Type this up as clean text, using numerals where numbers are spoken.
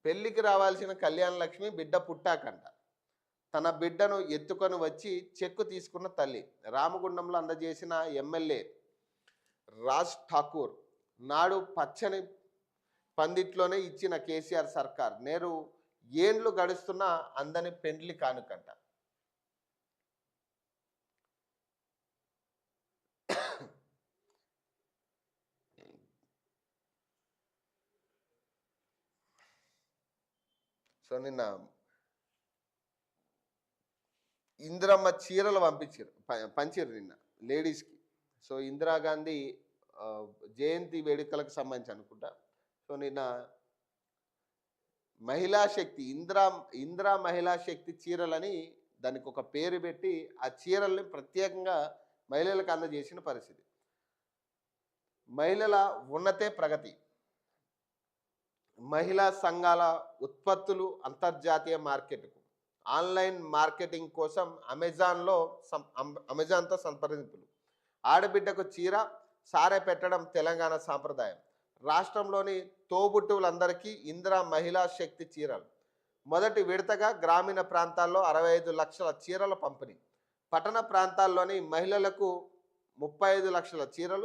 పెళ్లికి రావాల్సిన కళ్యాణ లక్ష్మి బిడ్డ పుట్టాకంట తన బిడ్డను ఎత్తుకొని వచ్చి చెక్కు తీసుకున్న తల్లి. రామగుండంలో అందజేసిన ఎమ్మెల్యే రాజ్ ఠాకూర్ నాడు పచ్చని పందిట్లోనే ఇచ్చిన కేసీఆర్ సర్కార్ నేరు ఏండ్లు గడుస్తున్నా అందని పెండ్లి కానుకంట. సో నిన్న ఇందిరమ్మ చీరలు పంపించారు, పంచారు నిన్న లేడీస్కి. సో ఇందిరాగాంధీ జయంతి వేడుకలకు సంబంధించి అనుకుంటా. సో నిన్న మహిళా శక్తి ఇందిరా మహిళా శక్తి చీరలని దానికి ఒక పేరు పెట్టి ఆ చీరల్ని ప్రత్యేకంగా మహిళలకు అందజేసిన పరిస్థితి. మహిళల ఉన్నతే ప్రగతి, మహిళా సంఘాల ఉత్పత్తులు అంతర్జాతీయ మార్కెట్కు, ఆన్లైన్ మార్కెటింగ్ కోసం అమెజాన్తో సంప్రదింపులు, ఆడబిడ్డకు చీర సారె పెట్టడం తెలంగాణ సాంప్రదాయం. రాష్ట్రంలోని తోబుట్టువులందరికీ ఇందిరా మహిళా శక్తి చీరలు. మొదటి విడతగా గ్రామీణ ప్రాంతాల్లో 65 లక్షల చీరల పంపిణీ, పట్టణ ప్రాంతాల్లోని మహిళలకు 35 లక్షల చీరలు.